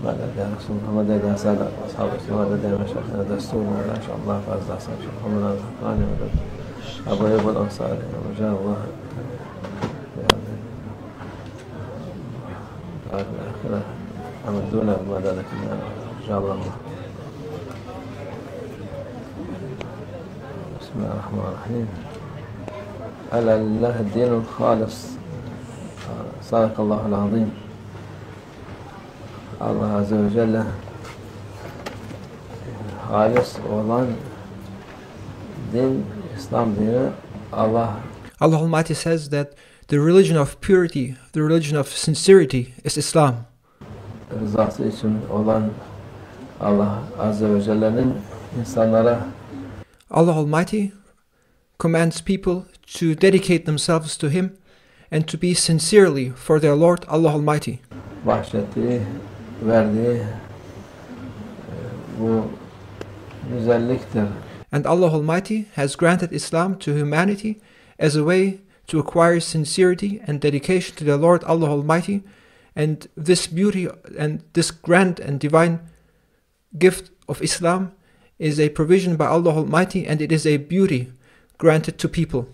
مدد يا رسول الله، مدد يا سادة أصحاب السماء، مدد يا مشايخنا دستورنا إن شاء الله فاز أحسن شيخ محمد الحقاني، مدد أبو أيوب الأنصاري وجاء الله الآخرة أمدونا بمددك إن شاء الله. بسم الله الرحمن الرحيم. ألا لله الدين الخالص، صدق الله العظيم. Allah Azze ve Celle halis olan din, İslam dini. Allah Almighty says that the religion of purity, the religion of sincerity is Islam. Rızası için olan Allah Azze ve Celle'nin insanlara Allah Almighty commands people to dedicate themselves to Him and to be sincerely for their Lord Allah Almighty. Bahşettiği, verdiği bu güzelliktir. And Allah Almighty has granted Islam to humanity as a way to acquire sincerity and dedication to their Lord Allah Almighty, and this beauty and this grand and divine gift of Islam is a provision by Allah Almighty, and it is a beauty granted to people.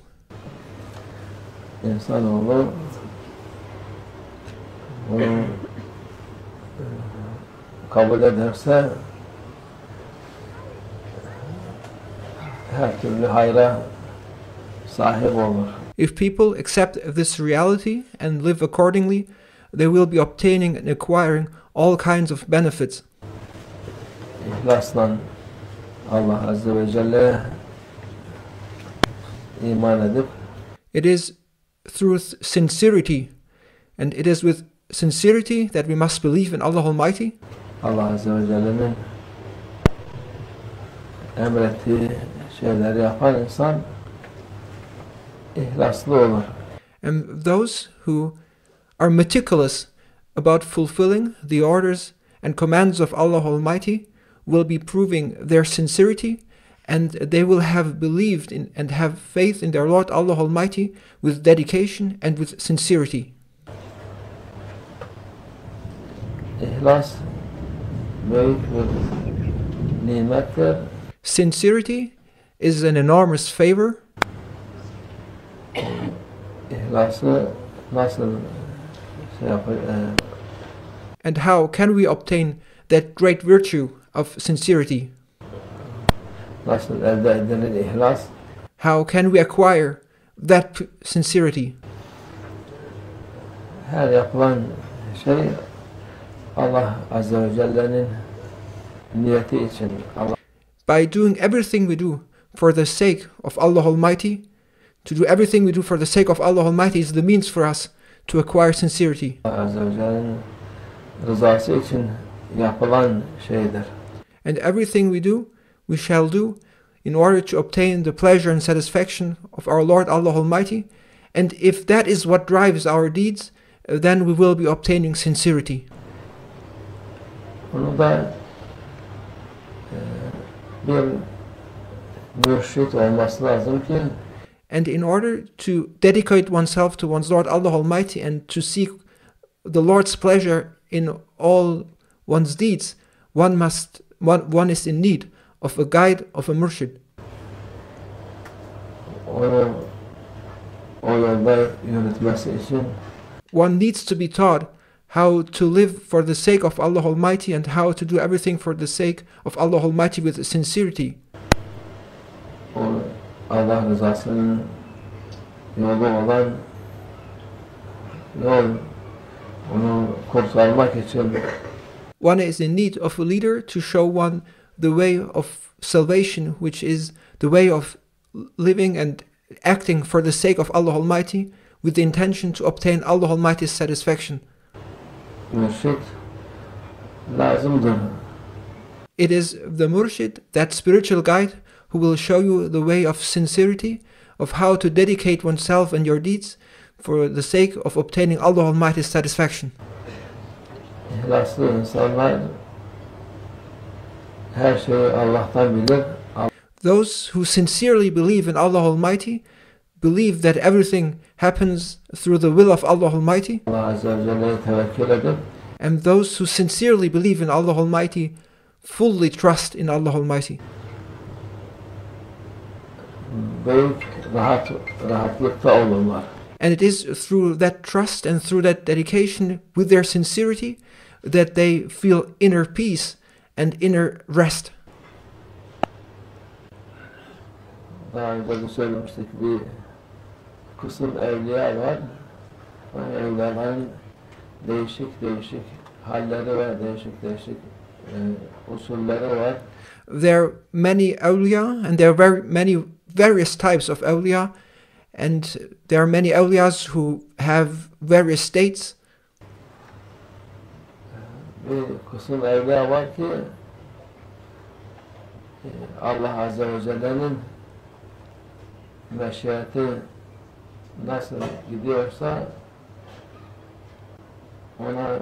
İnsanoğlu bunu kabul ederse her türlü hayra sahip olur. If people accept this reality and live accordingly, they will be obtaining and acquiring all kinds of benefits. İhlasla Allah Azze ve Celle'ye iman edip It is through sincerity, and it is with sincerity that we must believe in Allah Almighty. Allah Azze ve Celle'nin emrettiği şeyleri yapan insan ihlaslı olur. And those who are meticulous about fulfilling the orders and commands of Allah Almighty will be proving their sincerity, and they will have believed in and have faith in their Lord Allah Almighty with dedication and with sincerity. İhlas büyük bir nimettir. Sincerity is an enormous favor. İhlası nasıl And how can we obtain that great virtue of sincerity? nasıl elde edilir ihlas? How can we acquire that sincerity? Her yapılan şey Allah Azze ve Celle'nin niyeti için. By doing everything we do for the sake of Allah Almighty, to do everything we do for the sake of Allah Almighty is the means for us to acquire sincerity. Allah Azze ve Celle'nin rızası için yapılan şeydir. And everything we do, we shall do in order to obtain the pleasure and satisfaction of our Lord Allah Almighty. And if that is what drives our deeds, then we will be obtaining sincerity. Bunu da bir mürşit olması lazım ki And in order to dedicate oneself to one's Lord Allah Almighty and to seek the Lord's pleasure in all one's deeds, one is in need of a guide, of a murshid. onu o yolda yürütmesi için One needs to be taught how to live for the sake of Allah Almighty and how to do everything for the sake of Allah Almighty with sincerity. o Allah rızasının yolu olan yol, onu kurtarmak için One is in need of a leader to show one the way of salvation, which is the way of living and acting for the sake of Allah Almighty with the intention to obtain Allah Almighty's satisfaction. mürşit lazımdır. It is the murshid, that spiritual guide, who will show you the way of sincerity, of how to dedicate oneself and your deeds for the sake of obtaining Allah Almighty's satisfaction. İhlaslı insanlar her şeyi Allah'tan bilir. Those who sincerely believe in Allah Almighty believe that everything happens through the will of Allah Almighty, Allah Azze ve Celle'ye tevekkül edip And those who sincerely believe in Allah Almighty fully trust in Allah Almighty. Büyük rahatlıkta olurlar. And it is through that trust and through that dedication with their sincerity that they feel inner peace and inner rest. Daha önce de söylemiştik, bir kısım evliya var. O evliyaların değişik halleri var, değişik usulleri var. There are many awliya, and there are many various types of awliya, and there are many awliyas who have various states. Bir kısım evliya var ki Allah Azze ve Celle'nin meşiyeti nasıl gidiyorsa ona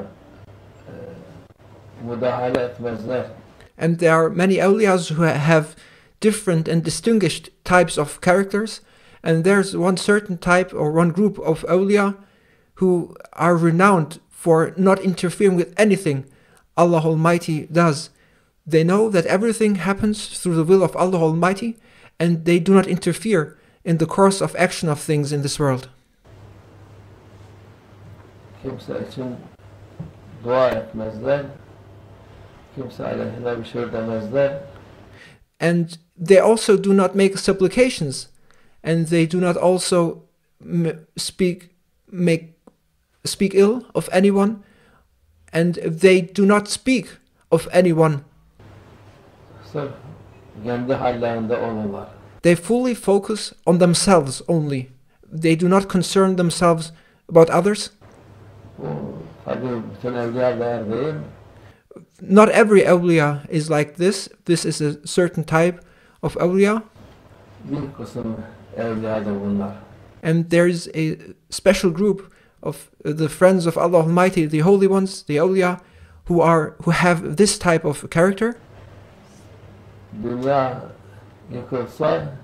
müdahale etmezler. And there are many awliyas who have different and distinguished types of characters, and there's one certain type or one group of awliya who are renowned for not interfering with anything Allah Almighty does. They know that everything happens through the will of Allah Almighty, and they do not interfere in the course of action of things in this world. Kimse için dua etmezler. Kimse aleyhine bir şey demezler. And they also do not make supplications, and they do not also speak ill of anyone, and they do not speak of anyone. Sırf kendi hallerinde olurlar. They fully focus on themselves only. They do not concern themselves about others. Bu tabii bütün evliyalar değil. Not every awliya is like this. This is a certain type of awliya. Bir kısım evliyadır bunlar. And there is a special group of the friends of Allah Almighty, the holy ones, the awliya, who have this type of character. Dünya yıkılsa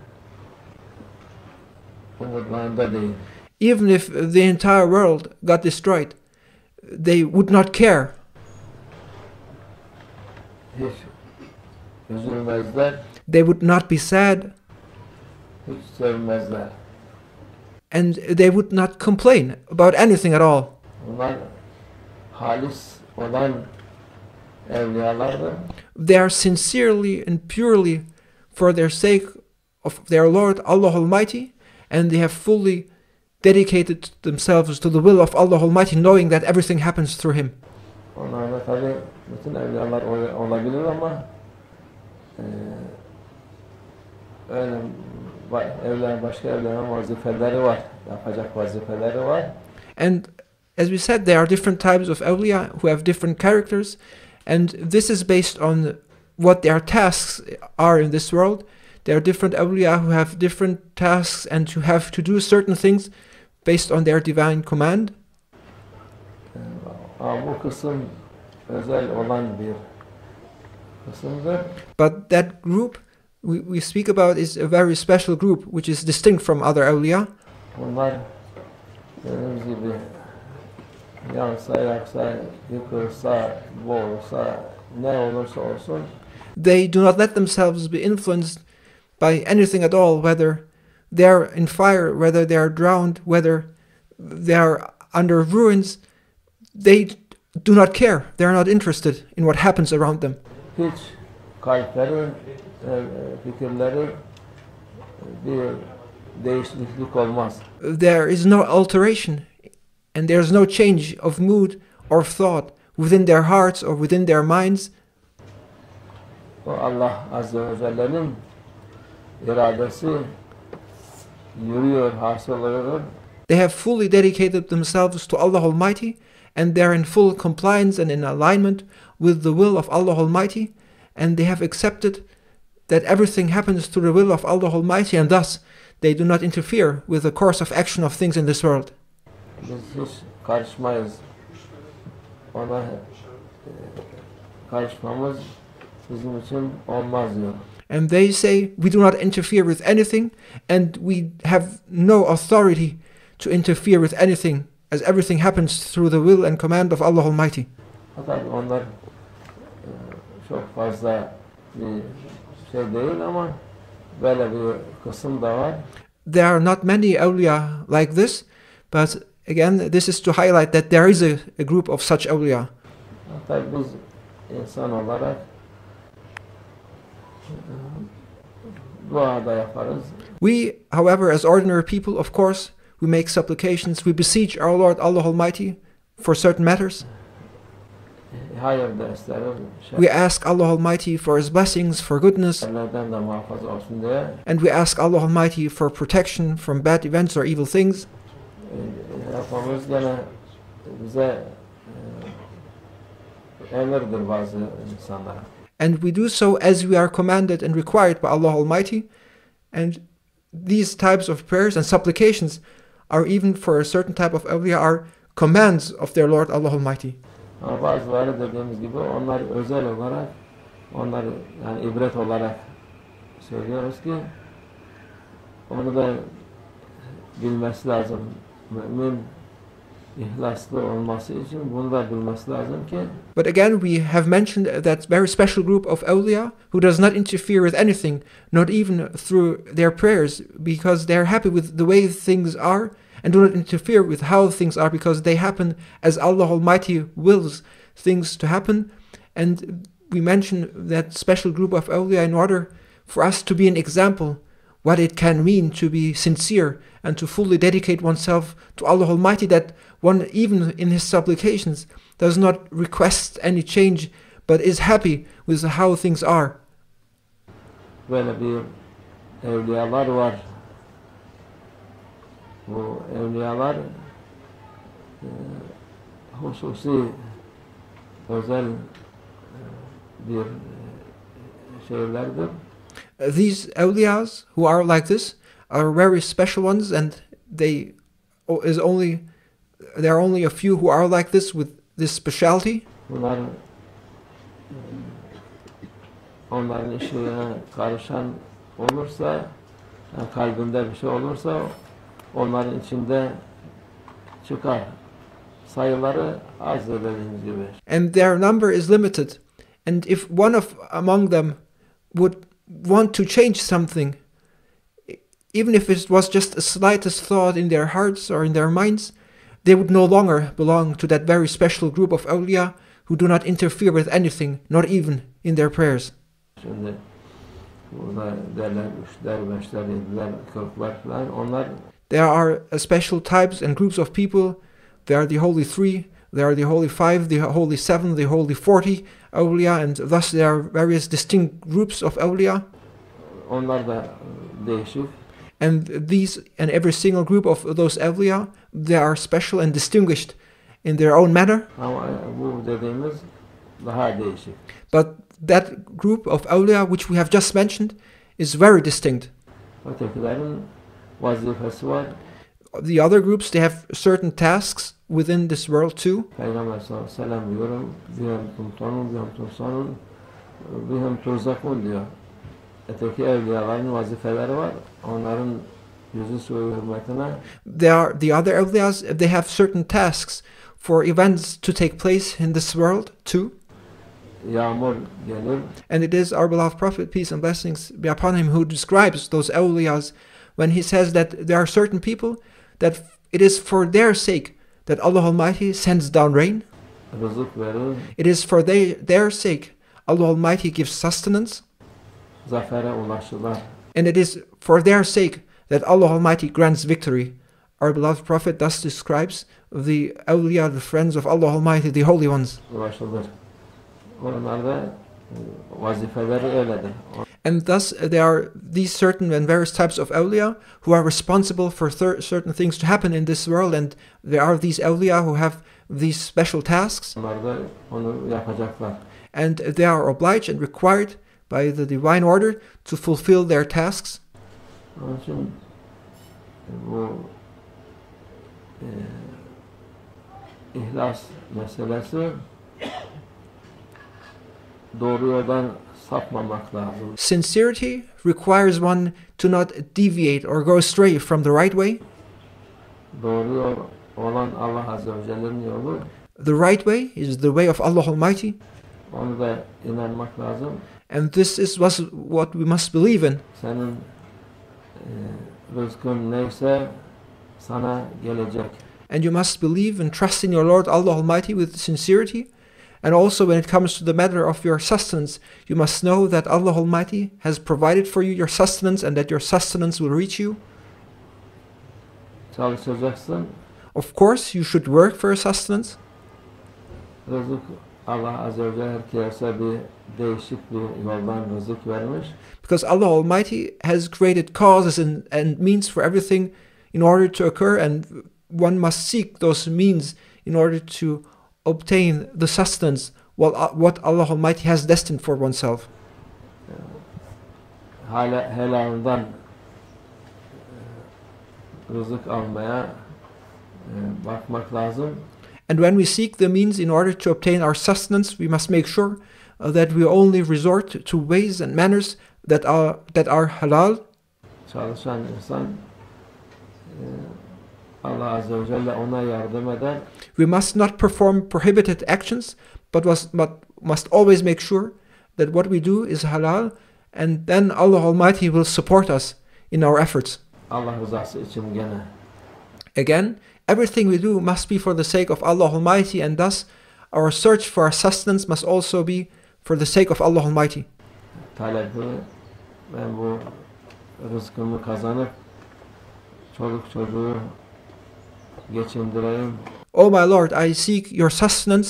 umutlarında değil. Even if the entire world got destroyed, they would not care. Hiç üzülmezler, They would not be sad, hiç sevmezler. and they would not complain about anything at all. Bunlar halis olan evliyalardır. They are sincerely and purely for their sake of their Lord Allah Almighty, and they have fully dedicated themselves to the will of Allah Almighty, knowing that everything happens through Him. Onlarda tabi bütün evliyalar olabilir ama öyle başka evliyaların vazifeleri var, yapacak vazifeleri var. And as we said, there are different types of awliya who have different characters, and this is based on what their tasks are in this world. There are different awliya who have different tasks and who have to do certain things based on their divine command. Bu kısım özel olan bir kısımdır. But that group we speak about is a very special group, which is distinct from other awliya. Bunlar dediğimiz gibi yansa, yaksa, yıkılsa, boğulsa, ne olursa olsun They do not let themselves be influenced by anything at all, whether they are in fire, whether they are drowned, whether they are under ruins. They do not care. They are not interested in what happens around them. hiç kalplerin, fikirleri bir değişiklik olmaz. There is no alteration, and there is no change of mood or thought within their hearts or within their minds. O Allah Azze ve Celle'nin iradesi yürüyor, hasıl oluyor. They have fully dedicated themselves to Allah Almighty, and they are in full compliance and in alignment with the will of Allah Almighty, and they have accepted that everything happens through the will of Allah Almighty, and thus they do not interfere with the course of action of things in this world. Biz hiç karışmayız. Ona karışmamız bizim için olmaz diyor. And they say we do not interfere with anything, and we have no authority to interfere with anything, as everything happens through the will and command of Allah Almighty. Fakat onlar çok fazla bir şey değil ama böyle bir kısım da var. There are not many awliya like this, but again, this is to highlight that there is a group of such awliya. Hatta biz insan olarak dua da yaparız. We, however, as ordinary people, of course, we make supplications, we beseech our Lord Allah Almighty for certain matters. Hayır da isteriz. We ask Allah Almighty for His blessings, for goodness, Şerlerden de muhafaza olsun diye and we ask Allah Almighty for protection from bad events or evil things. yapmamız gene bize emirdir bazı insanlara. And we do so as we are commanded and required by Allah Almighty. And these types of prayers and supplications are, even for a certain type of awliya, are commands of their Lord Allah Almighty. Ama bazıları dediğimiz gibi onlar özel olarak, onları yani ibret olarak söylüyoruz ki onu da bilmesi lazım. Mümin ihlaslı olması için bunu da bilmesi lazım ki. But again, we have mentioned that very special group of awliya who does not interfere with anything, not even through their prayers, because they are happy with the way things are and do not interfere with how things are, because they happen as Allah Almighty wills things to happen. And we mention that special group of awliya in order for us to be an example what it can mean to be sincere and to fully dedicate oneself to Allah Almighty, that one, even in his supplications, does not request any change, but is happy with how things are. Böyle bir evliyalar var. Bu evliyalar hususi özel bir şeylerdir. These awliyas who are like this are very special ones, and there are only a few who are like this with this specialty. Bunlar onların işine karışan olursa, yani kalbinde bir şey olursa onların içinde çıkar. Sayıları az dediğimiz gibi. And their number is limited. And if one of among them would want to change something, even if it was just the slightest thought in their hearts or in their minds, they would no longer belong to that very special group of awliya who do not interfere with anything, not even in their prayers. Şimdi burada derler, üçler, beşler, yediler, kırklar falan onlar. There are special types and groups of people. There are the Holy Three, there are the Holy Five, the Holy Seven, the Holy 40 awliya, and thus there are various distinct groups of awliya. Onlar da değişik. And these and every single group of those awliya, they are special and distinguished in their own manner. Ama bu dediğimiz daha değişik. But that group of awliya which we have just mentioned is very distinct. Ötekilerin vazifesi var. The other groups, they have certain tasks within this world too. Peygamber sallallahu aleyhi ve sellem diyor, bihim tumtanun, bihim tumsanun, bihim turzakun diyor. Öteki evliyaların vazifeleri var. Onların yüzü suyu hürmetine. There are the other awliyas, they have certain tasks for events to take place in this world too. Yağmur gelir. And it is our beloved Prophet, peace and blessings be upon him, who describes those awliyas when he says that there are certain people that it is for their sake that Allah Almighty sends down rain. Rızık verir. It is for their sake Allah Almighty gives sustenance. Zafere ulaşırlar. And it is for their sake that Allah Almighty grants victory. Our beloved Prophet thus describes the awliya, the friends of Allah Almighty, the holy ones. Ulaşılır. Onlarda vazifeleri öyledir. And thus there are these certain and various types of awliya who are responsible for certain things to happen in this world, and there are these awliya who have these special tasks. Onlar da onu yapacaklar. And they are obliged and required by the divine order to fulfill their tasks. Onun için bu ihlas meselesi doğru yoldan sapmamak lazım. Sincerity requires one to not deviate or go astray from the right way. Doğru yol olan Allah Azze ve Celle'nin yolu. The right way is the way of Allah Almighty, Onu da inanmak lazım. and this is what we must believe in. Senin rızkın neyse sana gelecek. And you must believe and trust in your Lord Allah Almighty with sincerity. And also when it comes to the matter of your sustenance, you must know that Allah Almighty has provided for you your sustenance and that your sustenance will reach you. Çalışacaksın. Of course, you should work for your sustenance. Rızık Allah Azze ve Celle herkese bir değişik bir yoldan rızık vermiş. Because Allah Almighty has created causes and means for everything in order to occur, and one must seek those means in order to obtain the sustenance what Allah Almighty has destined for oneself. Helalından rızık almaya bakmak lazım. And when we seek the means in order to obtain our sustenance, we must make sure that we only resort to ways and manners that are halal. Çalışan insan Allah Azze ve Celle ona yardım eder. We must not perform prohibited actions, but must always make sure that what we do is halal, and then Allah Almighty will support us in our efforts. Allah rızası için gene. Again, everything we do must be for the sake of Allah Almighty, and thus our search for our sustenance must also be for the sake of Allah Almighty. Talebi, ben bu rızkımı kazanıp çoluk çocuğu geçindireyim. Oh my Lord, I seek your sustenance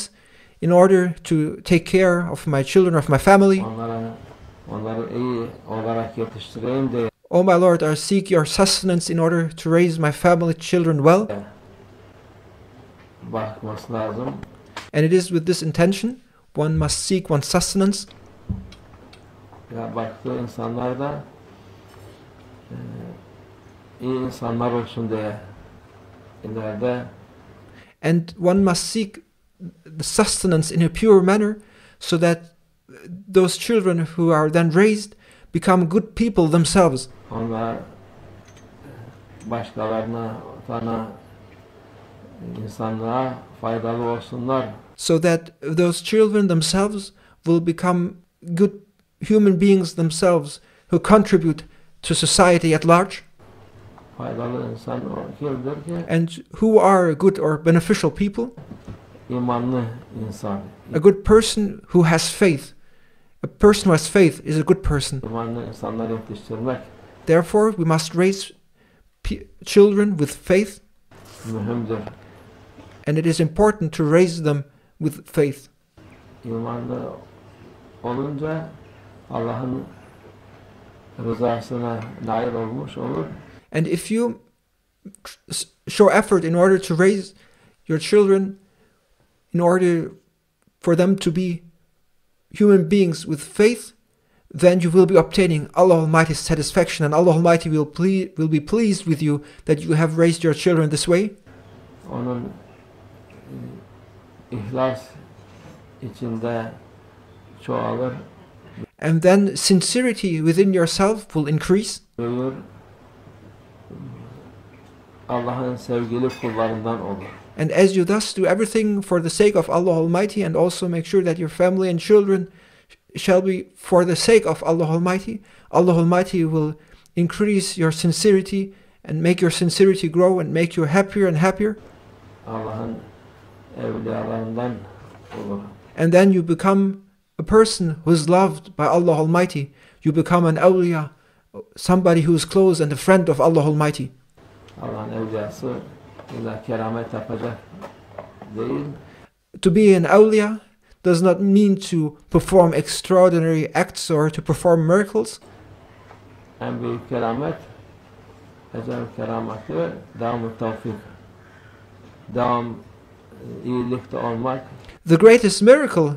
in order to take care of my children, of my family. Onları iyi olarak yetiştireyim diye. Oh my Lord, I seek your sustenance in order to raise my family children well. Bakması lazım. And it is with this intention one must seek one's sustenance. Ya baktığı insanlar da iyi insanlar olsun diye ileride. And one must seek the sustenance in a pure manner, so that those children who are then raised become good people themselves. Onlar başkalarına, sana, insanlığa faydalı olsunlar. So that those children themselves will become good human beings themselves who contribute to society at large. Faydalı insan kimdir ki? And who are good or beneficial people? İmanlı insan. A good person who has faith. A person who has faith is a good person. İmanlı insanları yetiştirmek Therefore, we must raise children with faith, mühimdir. and it is important to raise them with faith. İmanlı olunca Allah'ın rızasına nail olmuş olur. And if you show effort in order to raise your children, in order for them to be human beings with faith, then you will be obtaining Allah Almighty's satisfaction, and Allah Almighty will be pleased with you that you have raised your children this way. Onun ihlas içinde çoğalır, And then sincerity within yourself will increase, büyür. Allah'ın sevgili kullarından olur. and as you thus do everything for the sake of Allah Almighty, and also make sure that your family and children shall be for the sake of Allah Almighty, Allah Almighty will increase your sincerity and make your sincerity grow and make you happier and happier. Allah'ın evliyalarından olur. And then you become a person who is loved by Allah Almighty. You become an awliya, somebody who is close and a friend of Allah Almighty. Allah'ın evliyası illa keramet yapacak değil. To be an awliya does not mean to perform extraordinary acts or to perform miracles. En büyük keramet ecel kerameti devam-ı tevfik. Devam iyilikte olmak. The greatest miracle,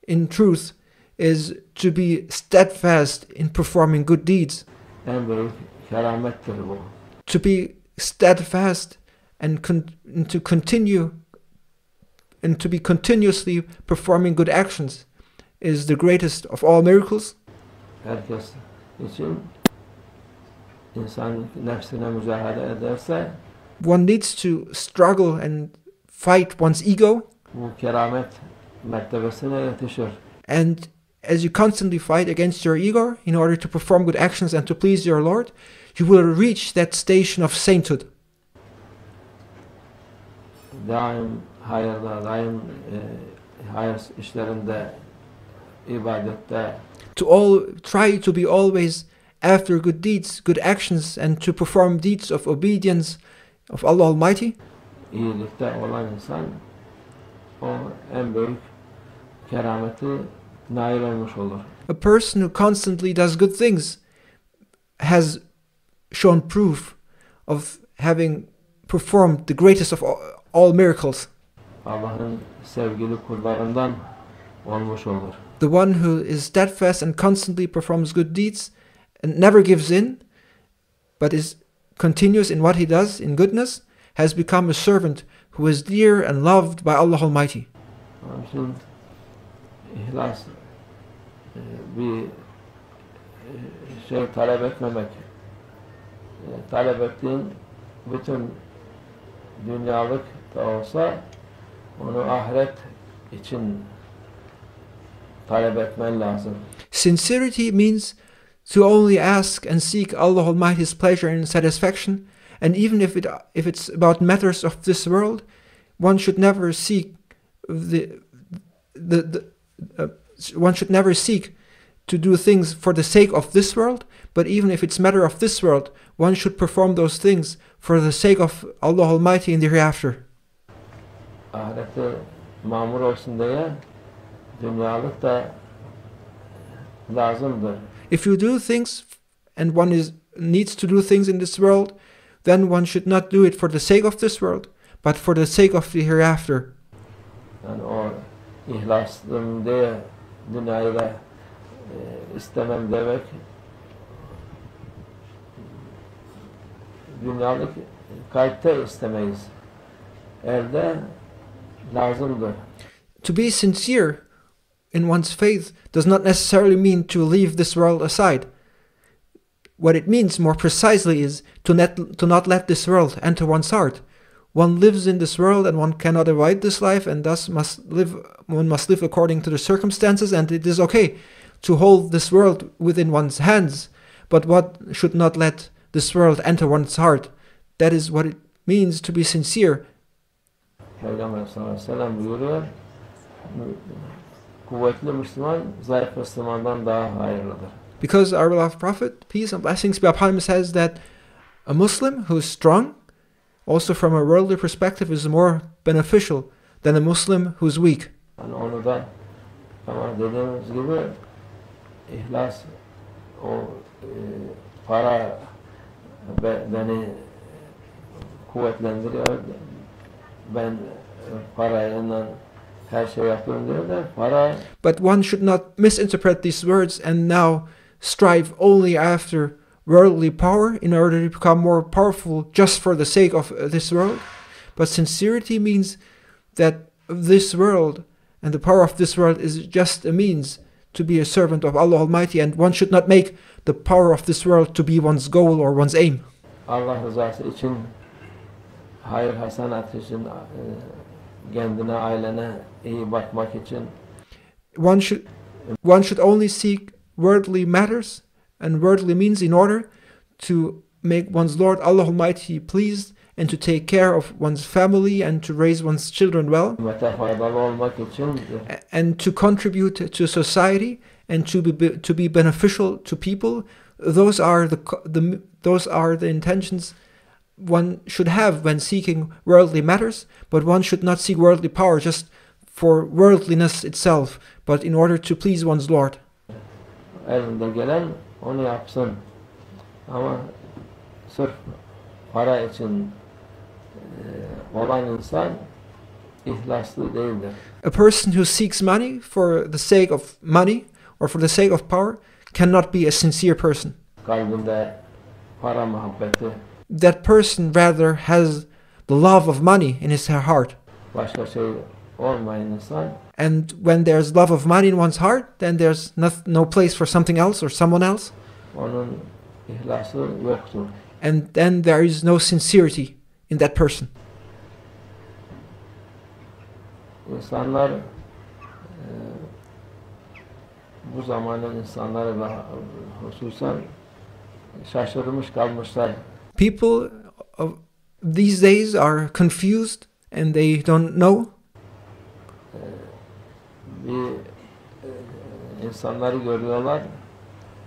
in truth, is to be steadfast in performing good deeds. En büyük keramettir bu. To be steadfast and to continue and to be continuously performing good actions is the greatest of all miracles. Herkes için insan nefsine mücadele ederse One needs to struggle and fight one's ego. bu keramet mertebesine yetişir. And as you constantly fight against your ego in order to perform good actions and to please your Lord, you will reach that station of sainthood. Daim hayırda, daim hayır işlerinde, ibadette, Try to be always after good deeds, good actions, and to perform deeds of obedience of Allah Almighty. iyilikte olan insan o en büyük kerameti nail olmuş olur. A person who constantly does good things has shown proof of having performed the greatest of all miracles. Allah'ın sevgili kullarından olmuş olur. The one who is steadfast and constantly performs good deeds and never gives in, but is continuous in what he does in goodness, has become a servant who is dear and loved by Allah Almighty. Onun için ihlas bir şey talep etmemek. Talep ettiğin bütün dünyalık da olsa onu ahiret için talep etmen lazım. Sincerity means to only ask and seek Allah Almighty's pleasure and satisfaction, and even if it's about matters of this world, one should never seek one should never seek to do things for the sake of this world, but even if it's matter of this world, one should perform those things for the sake of Allah Almighty in the hereafter. Ahirette mamur olsun diye dünyalık da lazımdır. If you do things and one needs to do things in this world, then one should not do it for the sake of this world, but for the sake of the hereafter. Yani o ihlaslım diye dünyayı da istemem demek dünyalık kalpte istemeyiz. Elde lazımdır. To be sincere in one's faith does not necessarily mean to leave this world aside. What it means more precisely is to not let this world enter one's heart. One lives in this world and one cannot avoid this life, and thus one must live according to the circumstances, and it is okay to hold this world within one's hands, but one should not let this world enter one's heart. That is what it means to be sincere. Peygamber sallallahu aleyhi ve sellem buyuruyor, kuvvetli Müslüman, zayıf Müslümandan daha hayırlıdır. Because our beloved Prophet, peace and blessings be upon him, says that a Muslim who is strong, also from a worldly perspective, is more beneficial than a Muslim who is weak. Yani onu da ama dediğimiz gibi ihlas o para beni kuvvetlendiriyor. Ben parayla her şey yapıyorum diyor da para. But one should not misinterpret these words and now strive only after worldly power in order to become more powerful just for the sake of this world. But sincerity means that this world and the power of this world is just a means to be a servant of Allah Almighty, and one should not make the power of this world to be one's goal or one's aim. Allah rızası için, hayır hasenat için, kendine, ailene iyi bakmak için. One should only seek worldly matters and worldly means in order to make one's Lord Allah Almighty pleased, and to take care of one's family and to raise one's children well, and to contribute to society and to be beneficial to people. Those are the intentions one should have when seeking worldly matters, but one should not seek worldly power just for worldliness itself, but in order to please one's Lord. Elinde gelen onu yapsın. Ama sırf para için olan insan ihlaslı değildir. A person who seeks money for the sake of money or for the sake of power cannot be a sincere person. Kalbinde para muhabbeti. That person rather has the love of money in his heart. Başka şey olmayan insan. And when there's love of money in one's heart, then there's no place for something else or someone else. Onun ihlası yoktur. And then there is no sincerity in that person. İnsanlar bu zamanın insanları ve hususen şaşırmış kalmışlar. People of these days are confused and they don't know. Bir insanları görüyorlar.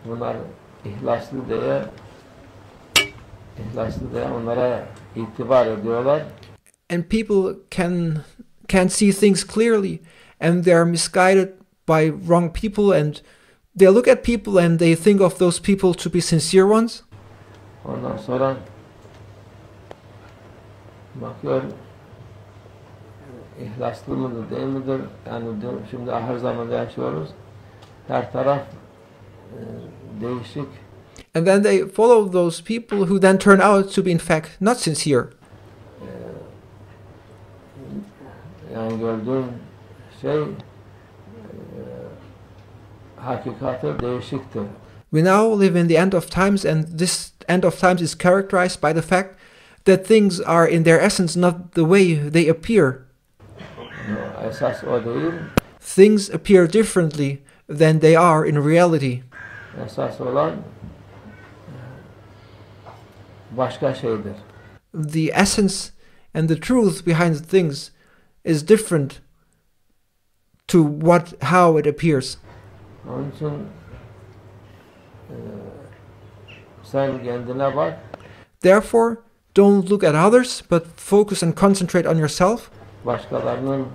Bunlar ihlaslı diye onlara itibar ediyorlar. And people can't see things clearly, and they are misguided by wrong people, and they look at people and they think of those people to be sincere ones. Ondan sonra bakıyor ihlaslı mıdır değil midir? Yani şimdi ahir zamanda yaşıyoruz. Her taraf değişik. And then they follow those people who then turn out to be in fact not sincere. Yani gördüğün şey hakikati değişiktir. We now live in the end of times, and this end of times is characterized by the fact that things are in their essence not the way they appear. Esas o değil. Things appear differently than they are in reality. Esas olan başka şeydir. The essence and the truth behind things is different to how it appears. Onun için sen kendine bak. Therefore, don't look at others, but focus and concentrate on yourself. Başkalarının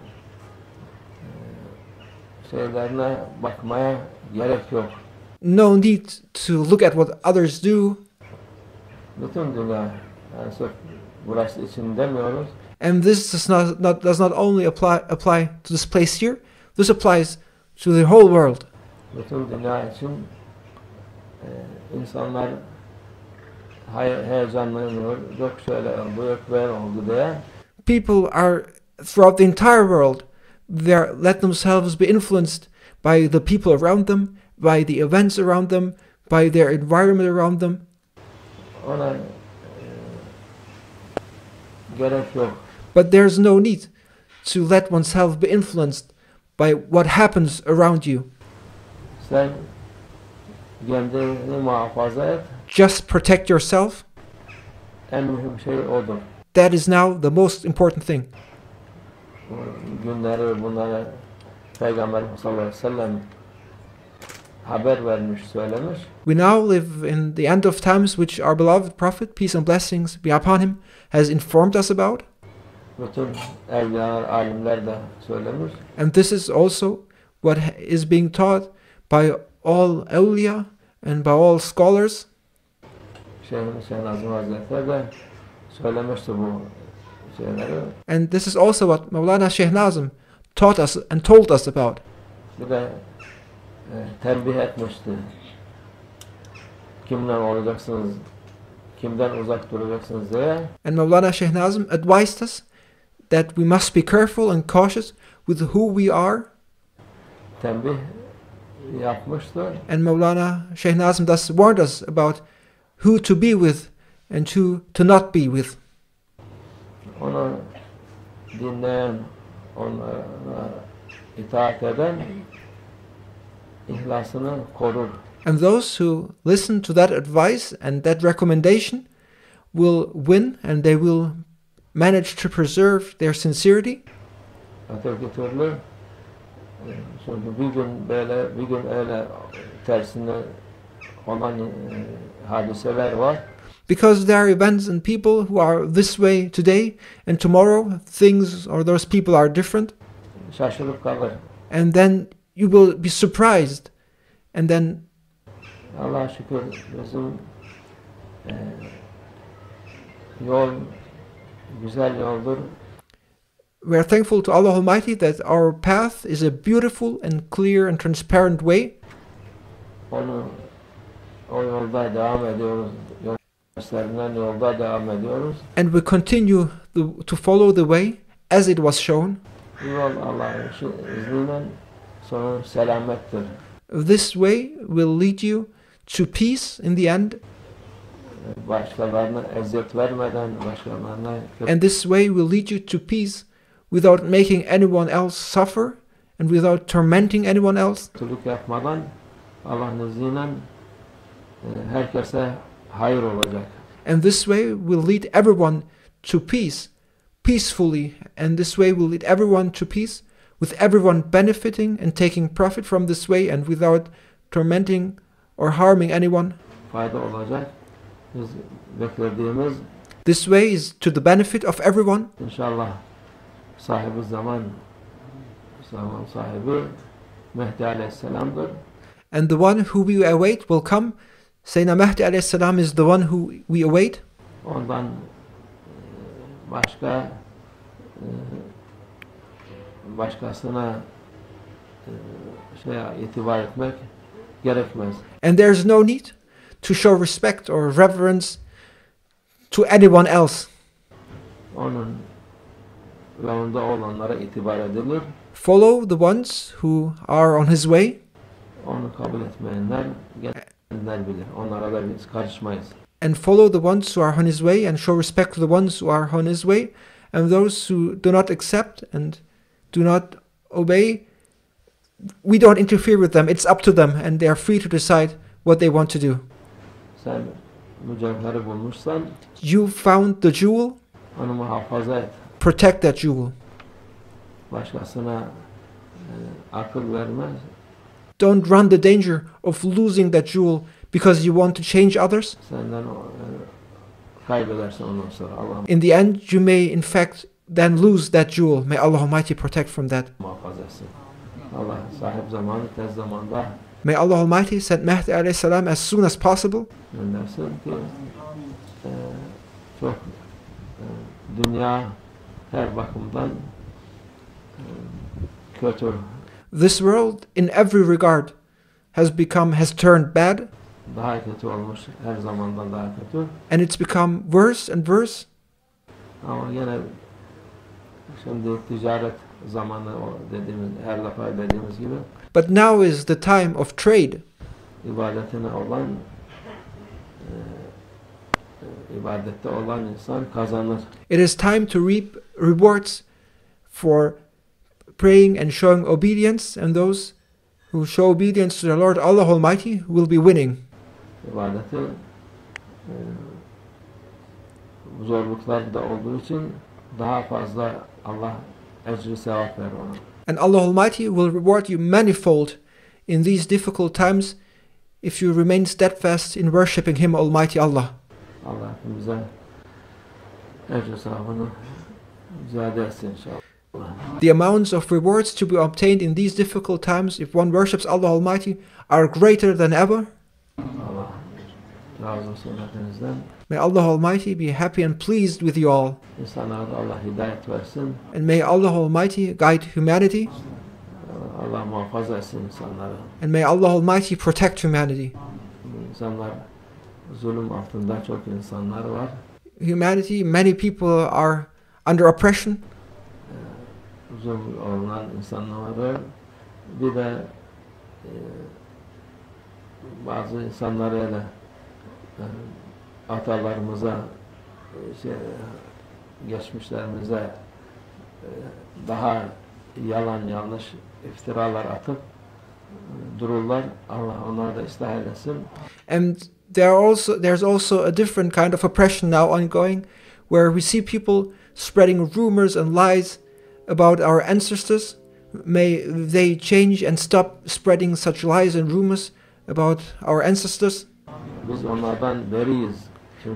şeylerine bakmaya gerek yok. No need to look at what others do. Bütün dünya, yani sırf burası için demiyoruz. And this does not only apply to this place here. This applies to the whole world. Bütün dünya için insanlar heyecanlanıyor. Yok şöyle oldu, yok böyle oldu diye. People are throughout the entire world. They let themselves be influenced by the people around them, by the events around them, by their environment around them. Ona gerek yok. But there's no need to let oneself be influenced by what happens around you. Sen kendini muhafaza et. Just protect yourself. En mühim şey odur. That is now the most important thing. Bu günleri bunlara Peygamber sallallahu aleyhi ve sellem haber vermiş, söylemiş. We now live in the end of times, which our beloved Prophet, peace and blessings be upon him, has informed us about. Bütün evliyalar, alimler de söylemiş. And this is also what is being taught by all awliya and by all scholars. Şeyh Nazım Hazretleri de söylemişti bu şeyleri. And this is also what Mawlana Shaykh Nazim taught us and told us about. Bir de tembih etmişti. Kimden olacaksınız, kimden uzak duracaksınız diye. And Mawlana Shaykh Nazim advised us that we must be careful and cautious with who we are. Tembih yapmıştı. And Mawlana Shaykh Nazim thus warned us about who to be with and who to not be with. Onu dinleyen, ona itaat eden ihlasını korur. And those who listen to that advice and that recommendation will win, and they will manage to preserve their sincerity. Öteki türlü çünkü bir gün böyle, bir gün öyle tersine olan hadiseler var. Because there are events and people who are this way today, and tomorrow things or those people are different. Şaşırıp kalır. And then you will be surprised. And then Allah'a şükür bizim yol güzel yoldur. we are thankful to Allah Almighty that our path is a beautiful and clear and transparent way. O yolda devam ediyoruz. Gösterilen yolda devam ediyoruz. And we continue to follow the way as it was shown. Bu yol Allah'ın izniyle sonu selamettir. This way will lead you to peace in the end. Başkalarına eziyet vermeden, başkalarına And this way will lead you to peace without making anyone else suffer and without tormenting anyone else. Kötülük yapmadan Allah'ın izniyle herkese hayır olacak. And this way will lead everyone to peace, peacefully, and this way will lead everyone to peace, with everyone benefiting and taking profit from this way and without tormenting or harming anyone. Fayda olacak. Biz beklediğimiz This way is to the benefit of everyone. İnşallah sahibi zaman sahibi Mehdi Aleyhisselam'dır. And the one who we await will come. Sayyidina Mahdi alayhi salam is the one who we await. Ondan başkasına itibar etmek gerekmez. And there's no need to show respect or reverence to anyone else. Onun yolunda olanlara itibar edilir. Follow the ones who are on his way. Onu kabul etmeyenler kendiler bilir. Onlara da biz karışmayız. And follow the ones who are on his way and show respect to the ones who are on his way. And those who do not accept and do not obey, we don't interfere with them. It's up to them and they are free to decide what they want to do. Sen mücevheri bulmuşsan You found the jewel, onu muhafaza et. protect that jewel. Başkasına akıl vermez. Don't run the danger of losing that jewel because you want to change others. Senden kaybedersin ondan sonra. Allah In the end, you may in fact then lose that jewel. May Allah Almighty protect from that. muhafaza etsin. Allah sahip zamanı tez zamanda May Allah Almighty send Mahdi alayhi salam as soon as possible, göndersin ki çok dünya her bakımdan kötü. this world in every regard has turned bad, Daha kötü olmuş, her zamandan daha kötü. and it's become worse and worse. Ama yine şimdi ticaret zamanı o dediğimiz, her defa dediğimiz gibi But now is the time of trade. ibadetine olan ibadette olan insan kazanır. It is time to reap rewards for praying and showing obedience, and those who show obedience to the Lord Allah Almighty will be winning. İbadeti zorluklar da olduğu için daha fazla Allah ecri sevap verir ona. And Allah Almighty will reward you manifold in these difficult times if you remain steadfast in worshipping Him, Almighty Allah. Allah hepimize ecri sevabını ziyade etsin inşallah. The amounts of rewards to be obtained in these difficult times if one worships Allah Almighty are greater than ever. Allah razı olsun hepinizden. May Allah Almighty be happy and pleased with you all. İnsanlara da Allah hidayet versin. And may Allah Almighty guide humanity. Allah muhafaza etsin insanları. And may Allah Almighty protect humanity. İnsanlar zulüm altında çok insanlar var. Humanity, many people are under oppression. Zulüm olunan insanlar var. Bir de bazı insanlar öyle atalarımıza geçmişlerimize daha yalan yanlış iftiralar atıp dururlar. Allah onları da ıslah eylesin. And there's also a different kind of oppression now ongoing, where we see people spreading rumors and lies about our ancestors. May they change and stop spreading such lies and rumors about our ancestors. Biz onlardan beriyiz.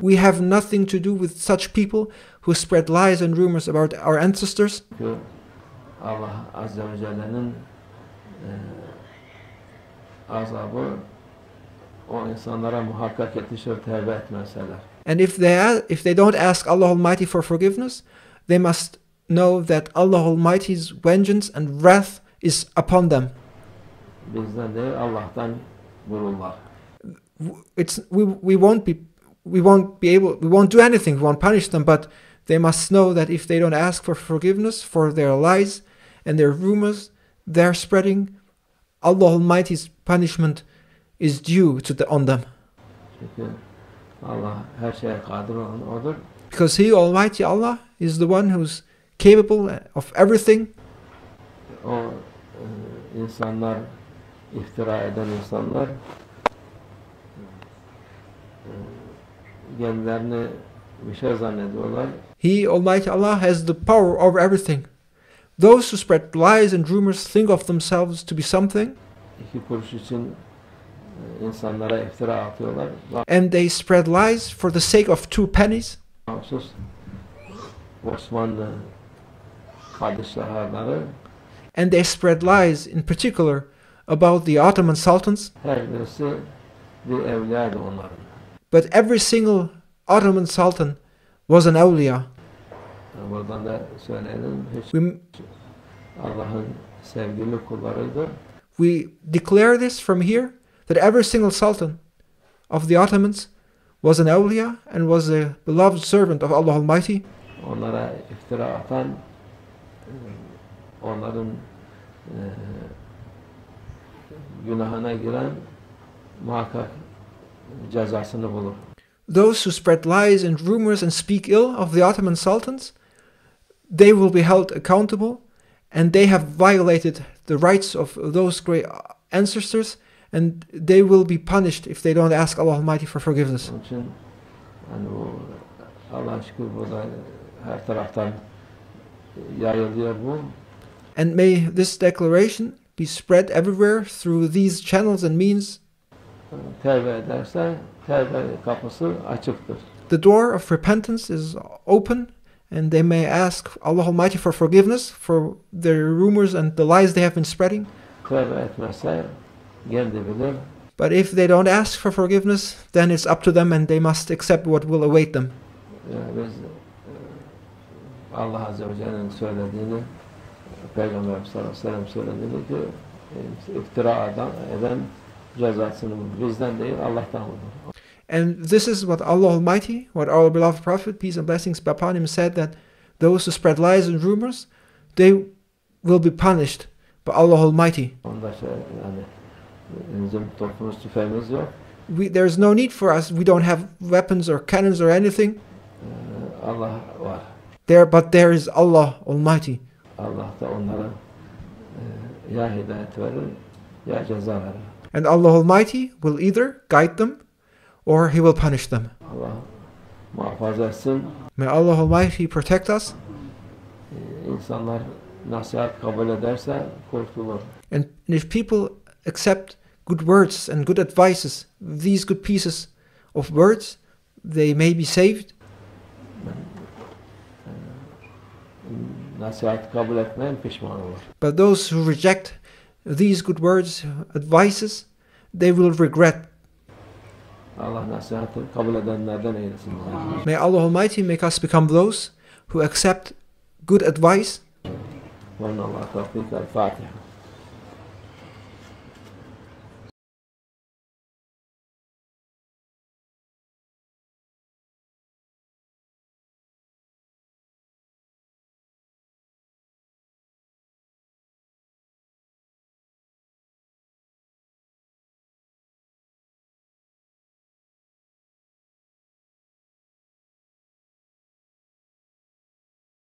We have nothing to do with such people who spread lies and rumors about our ancestors. Çünkü Allah Azze ve Celle'nin azabı o insanlara muhakkak yetişir tevbe etmeseler. And if they don't ask Allah Almighty for forgiveness, they must know that Allah Almighty's vengeance and wrath is upon them. Bizden değil Allah'tan vururlar. We won't do anything, we won't punish them, but they must know that if they don't ask for forgiveness for their lies and their rumors they're spreading, Allah Almighty's punishment is due on them. Çünkü Allah her şeye kadir olan odur. Because He, Almighty Allah, is the one who's capable of everything. O insanlar, iftira eden insanlar kendilerini bir şey zannediyorlar. He, Almighty Allah, has the power over everything. Those who spread lies and rumors think of themselves to be something, İki kuruş için insanlara iftira atıyorlar. and they spread lies for the sake of 2 pennies. Mahsus Osmanlı padişahları And they spread lies in particular about the Ottoman sultans. her birisi bir evliyaydı onların. But every single Ottoman sultan was an awliya. Buradan da söyleyelim. Hiç We, Allah'ın sevgili kullarıydı. we declare this from here, that every single sultan of the Ottomans was an awliya and was a beloved servant of Allah Almighty. Onlara iftira atan onların günahına giren muhakkak cezasını bulur. Those who spread lies and rumors and speak ill of the Ottoman sultans, they will be held accountable, and they have violated the rights of those great ancestors, and they will be punished if they don't ask Allah Almighty for forgiveness. Onun için yani bu Allah'a şükür burada her taraftan yayılıyor bu. And may this declaration be spread everywhere through these channels and means. Tevbe ederse tevbe kapısı açıktır. The door of repentance is open, and they may ask Allah Almighty for forgiveness for their rumors and the lies they have been spreading. Tevbe etmezse kendi bilir. But if they don't ask for forgiveness, then it's up to them, and they must accept what will await them. Biz Allah Azze ve Celle'nin söylediğini, Peygamber sallallahu aleyhi ve sellem söylediğini ki iftira eden cezasını bulur. Bizden değil, Allah'tan bulur. And this is what Allah Almighty, what our beloved Prophet, peace and blessings be upon him, said, that those who spread lies and rumors, they will be punished by Allah Almighty. Onda yani bizim topumuz, tüfeğimiz yok. There's no need for us. We don't have weapons or cannons or anything. Allah var. But there is Allah Almighty. Allah da onlara ya hidayet verir ya ceza verir. And Allah Almighty will either guide them or He will punish them. Allah muhafaza etsin. May Allah Almighty protect us. İnsanlar nasihat kabul ederse kurtulur. And if people accept good words and good advices, these good pieces of words, they may be saved. Nasihat kabul etmeyen pişman olur. But those who reject these good words, advices, they will regret. Allah nasihatı kabul edenlerden eylesin. May Allah Almighty make us become those who accept good advice. Vallahu tevfik. El Fatiha.